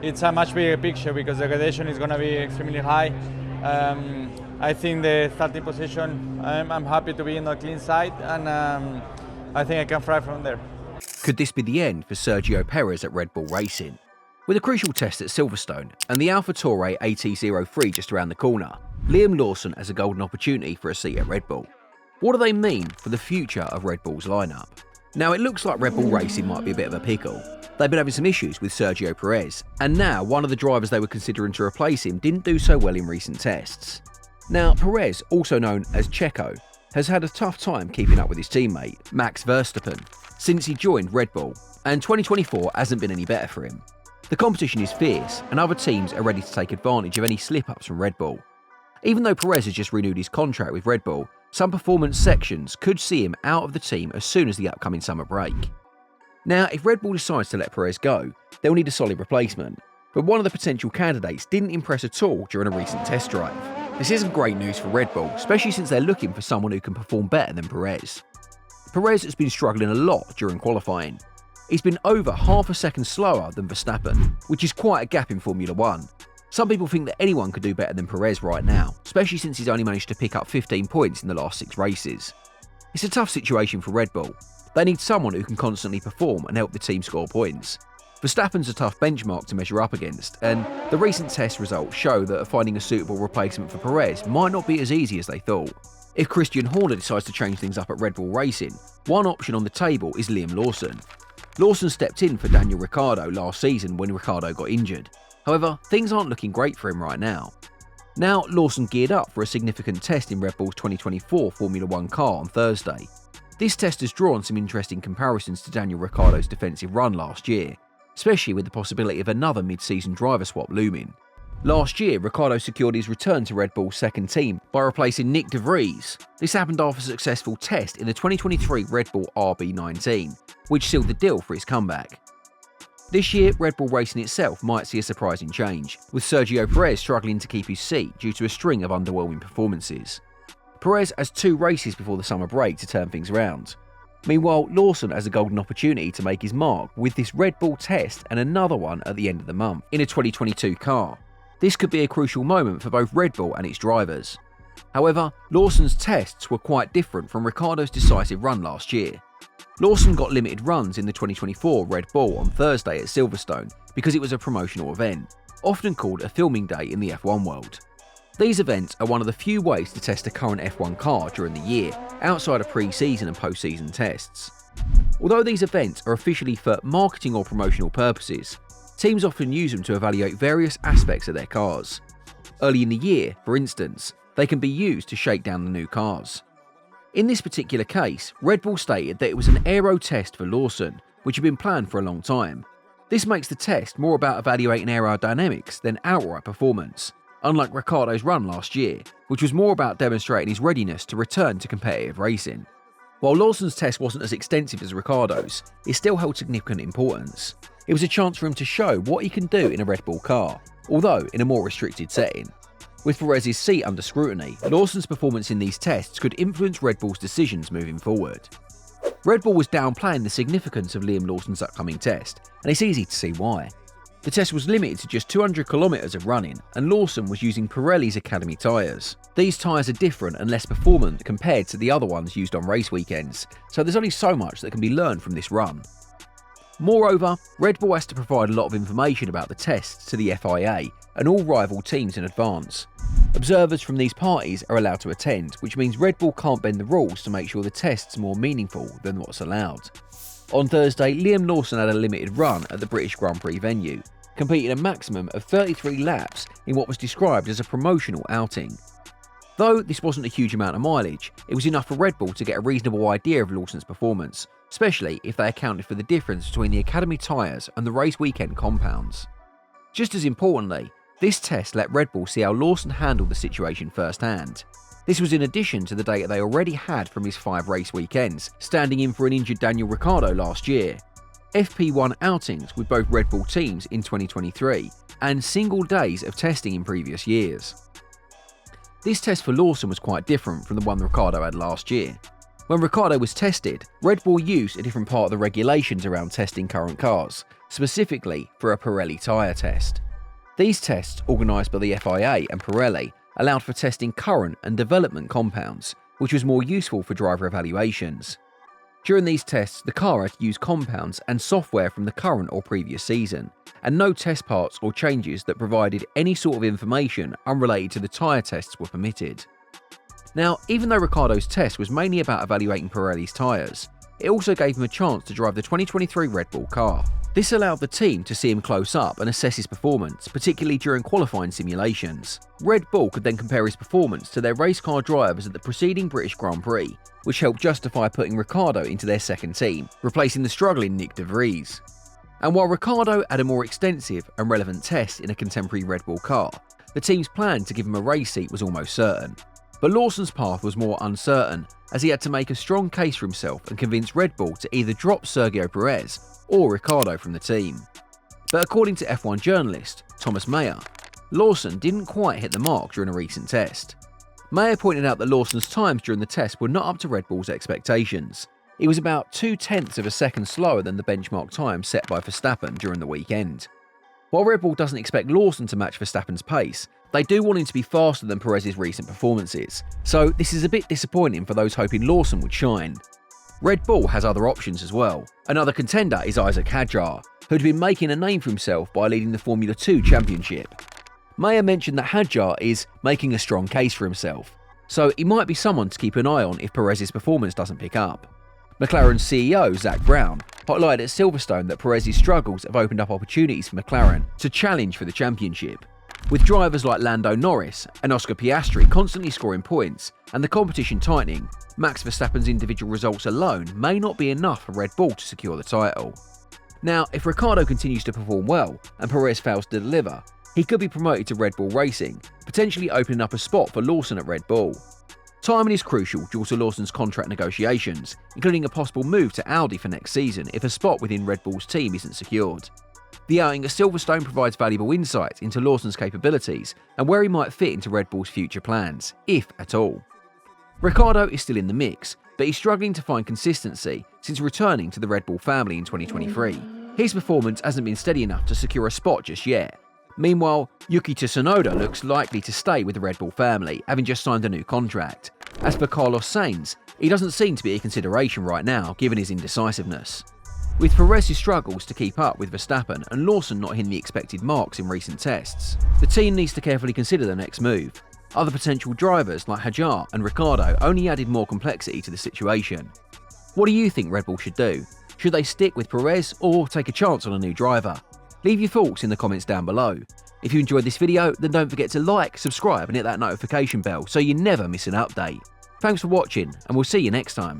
it's a much bigger picture because the gradation is going to be extremely high. I think the starting position, I'm happy to be in the clean side, and I think I can fly from there. Could this be the end for Sergio Perez at Red Bull Racing? With a crucial test at Silverstone and the AlphaTauri AT03 just around the corner, Liam Lawson has a golden opportunity for a seat at Red Bull. What do they mean for the future of Red Bull's lineup? Now, it looks like Red Bull Racing might be a bit of a pickle. They've been having some issues with Sergio Perez, and now one of the drivers they were considering to replace him didn't do so well in recent tests. Now, Perez, also known as Checo, has had a tough time keeping up with his teammate, Max Verstappen, since he joined Red Bull, and 2024 hasn't been any better for him. The competition is fierce, and other teams are ready to take advantage of any slip-ups from Red Bull. Even though Perez has just renewed his contract with Red Bull, some performance sections could see him out of the team as soon as the upcoming summer break. Now, if Red Bull decides to let Perez go, they'll need a solid replacement, but one of the potential candidates didn't impress at all during a recent test drive. This isn't great news for Red Bull, especially since they're looking for someone who can perform better than Perez. Perez has been struggling a lot during qualifying. He's been over half a second slower than Verstappen, which is quite a gap in Formula 1. Some people think that anyone could do better than Perez right now, especially since he's only managed to pick up 15 points in the last 6 races. It's a tough situation for Red Bull. They need someone who can constantly perform and help the team score points. Verstappen's a tough benchmark to measure up against, and the recent test results show that finding a suitable replacement for Perez might not be as easy as they thought. If Christian Horner decides to change things up at Red Bull Racing, one option on the table is Liam Lawson. Lawson stepped in for Daniel Ricciardo last season when Ricciardo got injured. However, things aren't looking great for him right now. Now, Lawson geared up for a significant test in Red Bull's 2024 Formula 1 car on Thursday. This test has drawn some interesting comparisons to Daniel Ricciardo's defensive run last year, especially with the possibility of another mid-season driver swap looming. Last year, Ricciardo secured his return to Red Bull's second team by replacing Nick de Vries. This happened after a successful test in the 2023 Red Bull RB19, which sealed the deal for his comeback. This year, Red Bull Racing itself might see a surprising change, with Sergio Perez struggling to keep his seat due to a string of underwhelming performances. Perez has 2 races before the summer break to turn things around. Meanwhile, Lawson has a golden opportunity to make his mark with this Red Bull test and another one at the end of the month in a 2022 car. This could be a crucial moment for both Red Bull and its drivers. However, Lawson's tests were quite different from Ricciardo's decisive run last year. Lawson got limited runs in the 2024 Red Bull on Thursday at Silverstone because it was a promotional event, often called a filming day in the F1 world. These events are one of the few ways to test a current F1 car during the year, outside of pre-season and post-season tests. Although these events are officially for marketing or promotional purposes, teams often use them to evaluate various aspects of their cars. Early in the year, for instance, they can be used to shake down the new cars. In this particular case, Red Bull stated that it was an aero test for Lawson, which had been planned for a long time. This makes the test more about evaluating aerodynamics than outright performance, unlike Ricciardo's run last year, which was more about demonstrating his readiness to return to competitive racing. While Lawson's test wasn't as extensive as Ricciardo's, it still held significant importance. It was a chance for him to show what he can do in a Red Bull car, although in a more restricted setting. With Perez's seat under scrutiny, Lawson's performance in these tests could influence Red Bull's decisions moving forward. Red Bull was downplaying the significance of Liam Lawson's upcoming test, and it's easy to see why. The test was limited to just 200 kilometers of running, and Lawson was using Pirelli's Academy tyres. These tyres are different and less performant compared to the other ones used on race weekends, so there's only so much that can be learned from this run. Moreover, Red Bull has to provide a lot of information about the tests to the FIA and all rival teams in advance. Observers from these parties are allowed to attend, which means Red Bull can't bend the rules to make sure the test's more meaningful than what's allowed. On Thursday, Liam Lawson had a limited run at the British Grand Prix venue, completing a maximum of 33 laps in what was described as a promotional outing. Though this wasn't a huge amount of mileage, it was enough for Red Bull to get a reasonable idea of Lawson's performance, especially if they accounted for the difference between the Academy tyres and the race weekend compounds. Just as importantly, this test let Red Bull see how Lawson handled the situation firsthand. This was in addition to the data they already had from his 5 race weekends, standing in for an injured Daniel Ricciardo last year, FP1 outings with both Red Bull teams in 2023, and single days of testing in previous years. This test for Lawson was quite different from the one Ricciardo had last year. When Ricciardo was tested, Red Bull used a different part of the regulations around testing current cars, specifically for a Pirelli tyre test. These tests, organised by the FIA and Pirelli, allowed for testing current and development compounds, which was more useful for driver evaluations. During these tests, the car had to use compounds and software from the current or previous season, and no test parts or changes that provided any sort of information unrelated to the tyre tests were permitted. Now, even though Ricciardo's test was mainly about evaluating Pirelli's tyres, it also gave him a chance to drive the 2023 Red Bull car. This allowed the team to see him close up and assess his performance, particularly during qualifying simulations. Red Bull could then compare his performance to their race car drivers at the preceding British Grand Prix, which helped justify putting Ricciardo into their second team, replacing the struggling Nick de Vries. And while Ricciardo had a more extensive and relevant test in a contemporary Red Bull car, the team's plan to give him a race seat was almost certain. But Lawson's path was more uncertain, as he had to make a strong case for himself and convince Red Bull to either drop Sergio Perez or Ricciardo from the team. But according to F1 journalist Thomas Mayer, Lawson didn't quite hit the mark during a recent test. Mayer pointed out that Lawson's times during the test were not up to Red Bull's expectations. He was about 0.2 of a second slower than the benchmark time set by Verstappen during the weekend. While Red Bull doesn't expect Lawson to match Verstappen's pace, they do want him to be faster than Perez's recent performances, so this is a bit disappointing for those hoping Lawson would shine. Red Bull has other options as well. Another contender is Isaac Hadjar, who'd been making a name for himself by leading the Formula 2 championship. Mayer mentioned that Hadjar is making a strong case for himself, so he might be someone to keep an eye on if Perez's performance doesn't pick up. McLaren's CEO, Zak Brown, highlighted at Silverstone that Perez's struggles have opened up opportunities for McLaren to challenge for the championship. With drivers like Lando Norris and Oscar Piastri constantly scoring points and the competition tightening, Max Verstappen's individual results alone may not be enough for Red Bull to secure the title. Now, if Ricciardo continues to perform well and Perez fails to deliver, he could be promoted to Red Bull Racing, potentially opening up a spot for Lawson at Red Bull. Timing is crucial due to Lawson's contract negotiations, including a possible move to Audi for next season if a spot within Red Bull's team isn't secured. The outing at Silverstone provides valuable insight into Lawson's capabilities and where he might fit into Red Bull's future plans, if at all. Ricciardo is still in the mix, but he's struggling to find consistency since returning to the Red Bull family in 2023. His performance hasn't been steady enough to secure a spot just yet. Meanwhile, Yuki Tsunoda looks likely to stay with the Red Bull family, having just signed a new contract. As for Carlos Sainz, he doesn't seem to be a consideration right now given his indecisiveness. With Perez's struggles to keep up with Verstappen and Lawson not hitting the expected marks in recent tests, the team needs to carefully consider the next move. Other potential drivers like Hadjar and Ricciardo only added more complexity to the situation. What do you think Red Bull should do? Should they stick with Perez or take a chance on a new driver? Leave your thoughts in the comments down below. If you enjoyed this video, then don't forget to like, subscribe and hit that notification bell so you never miss an update. Thanks for watching and we'll see you next time.